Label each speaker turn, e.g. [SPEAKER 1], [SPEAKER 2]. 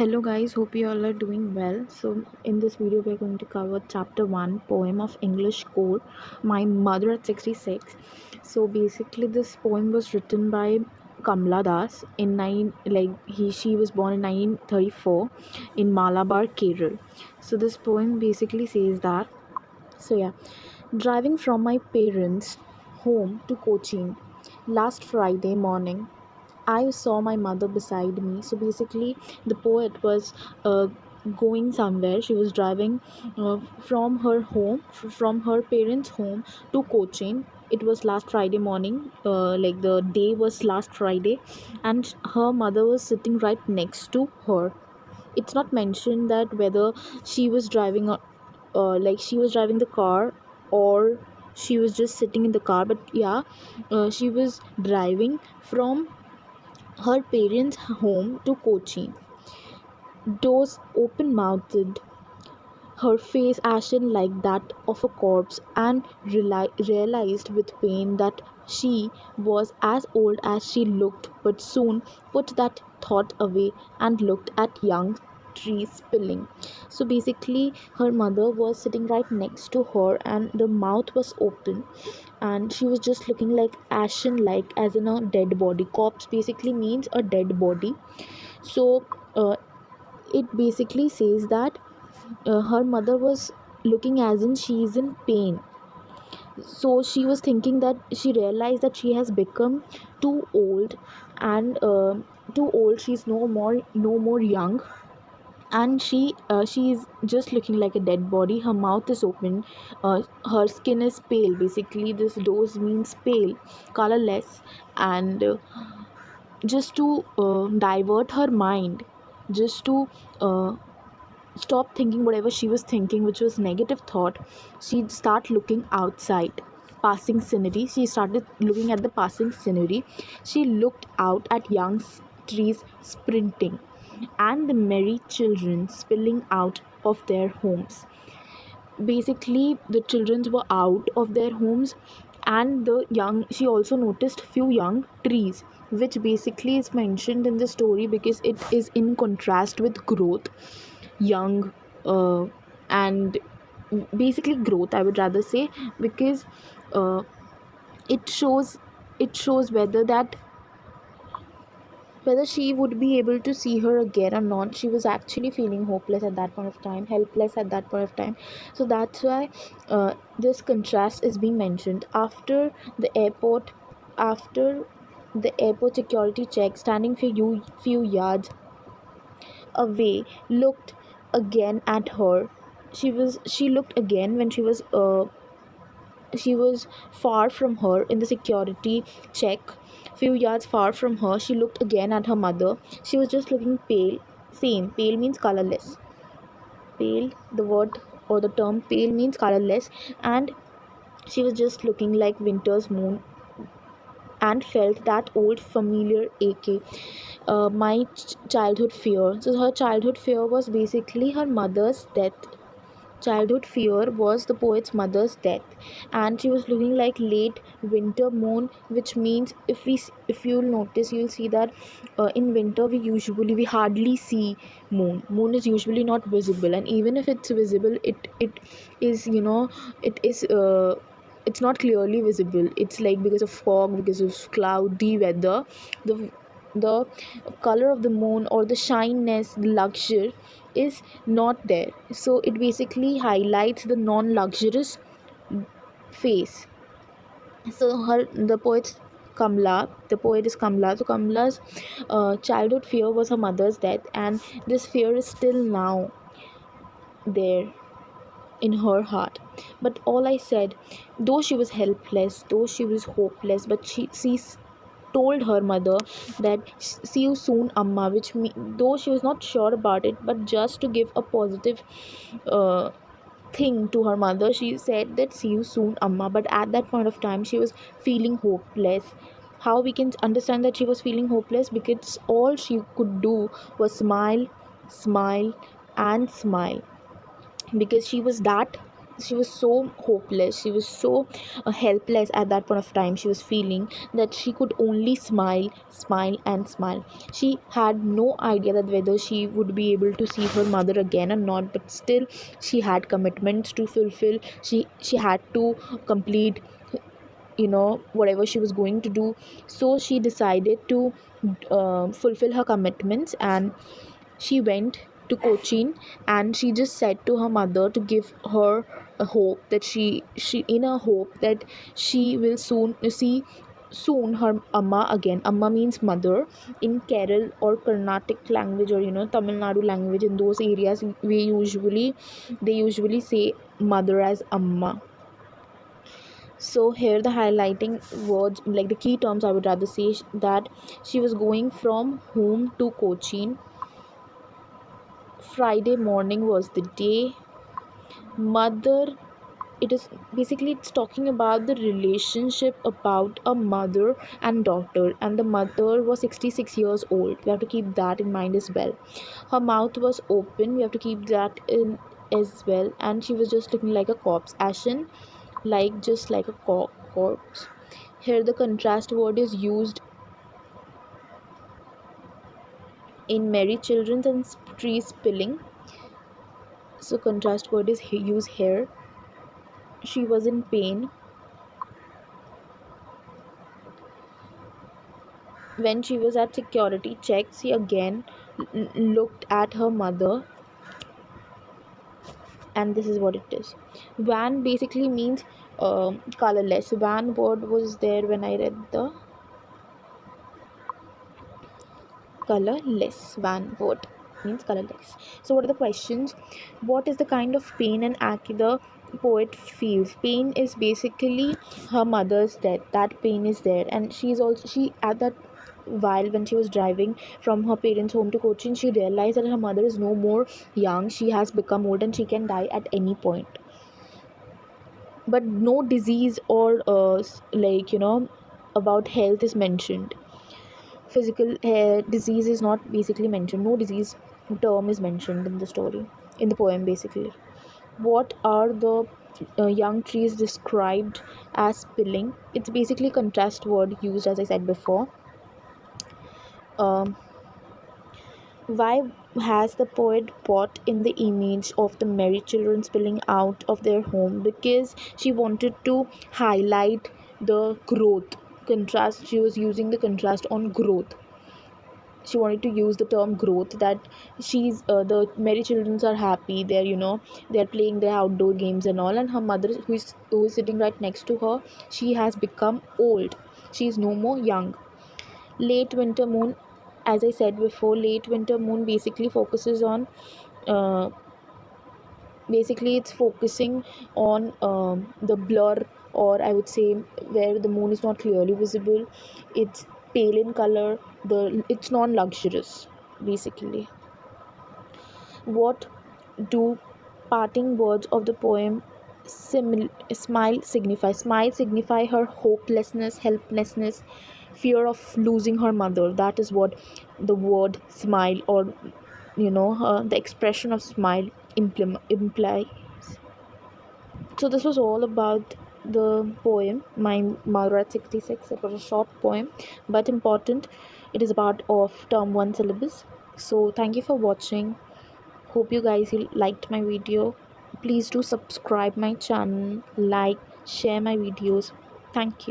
[SPEAKER 1] Hello guys, hope you all are doing well. So in this video we're going to cover chapter 1 poem of English Code, My Mother at 66. So basically this poem was written by Kamla Das in she was born in 1934 in Malabar, Kerala. So this poem basically says that driving from my parents' home to Cochin last Friday morning, I saw my mother beside me. So basically, the poet was going somewhere. She was driving from her home, from her parents' home to Cochin. It was last Friday morning, like the day was last Friday, and her mother was sitting right next to her. It's not mentioned that whether she was driving she was driving the car or she was just sitting in the car, but yeah, she was driving from her parents' home to Cochin. Doors open mouthed, her face ashen like that of a corpse, and realized with pain that she was as old as she looked, but soon put that thought away and looked at young trees spilling. So basically, her mother was sitting right next to her, and the mouth was open, and she was just looking like ashen, like as in a dead body. Corpse basically means a dead body. So it basically says that her mother was looking as in she is in pain. So she was thinking that she realized that she has become too old, and too old. She's no more young, and she is just looking like a dead body. Her mouth is open, her skin is pale. Basically, this dose means pale, colorless, and just to divert her mind, just to stop thinking whatever she was thinking, which was negative thought. She'd start looking outside, passing scenery. She started looking at the passing scenery. She looked out at young trees sprinting, and the merry children spilling out of their homes. Basically, the children were out of their homes, and the young she also noticed few young trees, which basically is mentioned in the story because it is in contrast with growth, young, and basically growth, I would rather say, because uh, it shows whether she would be able to see her again or not. She was actually feeling hopeless at that point of time, helpless at that point of time. So that's why this contrast is being mentioned. The airport after the airport security check, standing few yards away, looked again at her. She looked again when she was far from her in the security check. Few yards far from her, she looked again at her mother. She was just looking pale. Same, pale means colorless. Pale, the word or the term pale means colorless, and she was just looking like winter's moon, and felt that old familiar ache. My childhood fear. So her childhood fear was basically her mother's death. Childhood fear was the poet's mother's death, and she was looking like late winter moon, which means if you'll notice, you'll see that in winter we hardly see moon. Moon is usually not visible, and even if it's visible, it is, it is it's not clearly visible. It's like because of fog, because of cloudy weather, the the color of the moon or the shiness, the luxury is not there. So it basically highlights the non-luxurious face. So the poet is Kamla. So Kamla's childhood fear was her mother's death, and this fear is still now there in her heart. But all I said, though she was helpless, though she was hopeless, but she told her mother that see you soon amma, though she was not sure about it, but just to give a positive uh, thing to her mother, she said that see you soon amma. But at that point of time, she was feeling hopeless. How we can understand that she was feeling hopeless? Because all she could do was smile, smile, and smile, because she was that she was so hopeless, she was so helpless at that point of time. She was feeling that she could only smile, smile and smile. She had no idea that whether she would be able to see her mother again or not, but still she had commitments to fulfill. She had to complete, whatever she was going to do. So she decided to fulfill her commitments, and she went to Cochin, and she just said to her mother to give her a hope that she in a hope that she will soon her amma again. Amma means mother in Kerala or Carnatic language, or Tamil Nadu language. In those areas, they usually say mother as amma. So here the highlighting words, like the key terms, I would rather say that she was going from home to Cochin. Friday morning was the day. Mother, it is basically, it's talking about the relationship about a mother and daughter, and the mother was 66 years old. We have to keep that in mind as well. Her mouth was open, we have to keep that in as well, and she was just looking like a corpse, ashen, like just like a corpse. Here the contrast word is used in Merry Children and Tree Spilling. So contrast word is used here. She was in pain. When she was at security checks, she again looked at her mother, and this is what it is. Van basically means colorless. Van word was there when I read the colorless. Van word means colorless. So what are the questions? What is the kind of pain and ache the poet feels? Pain is basically her mother's death. That pain is there, and she at that while when she was driving from her parents' home to Cochin, she realized that her mother is no more young. She has become old and she can die at any point. But no disease or about health is mentioned. Physical disease is not basically mentioned. No disease term is mentioned in the story, in the poem basically. What are the young trees described as spilling? It's basically contrast word used, as I said before. um, why has the poet put in the image of the merry children spilling out of their home? Because she wanted to highlight the growth contrast. She was using the contrast on growth. She wanted to use the term growth, that she's the merry children are happy, they're playing their outdoor games and all, and her mother, who is sitting right next to her, she has become old. She is no more young. Late winter moon, as I said before, late winter moon basically focuses on uh, basically it's focusing on the blur, or I would say where the moon is not clearly visible. It's pale in color, it's non-luxurious basically. What do parting words of the poem smile signify? Smile signify her hopelessness, helplessness, fear of losing her mother. That is what the word smile, or the expression of smile implies. So this was all about the poem, my mother at 66. It was a short poem but important. It is a part of term 1 syllabus. So thank you for watching. Hope you guys liked my video. Please do subscribe my channel, like, share my videos. Thank you.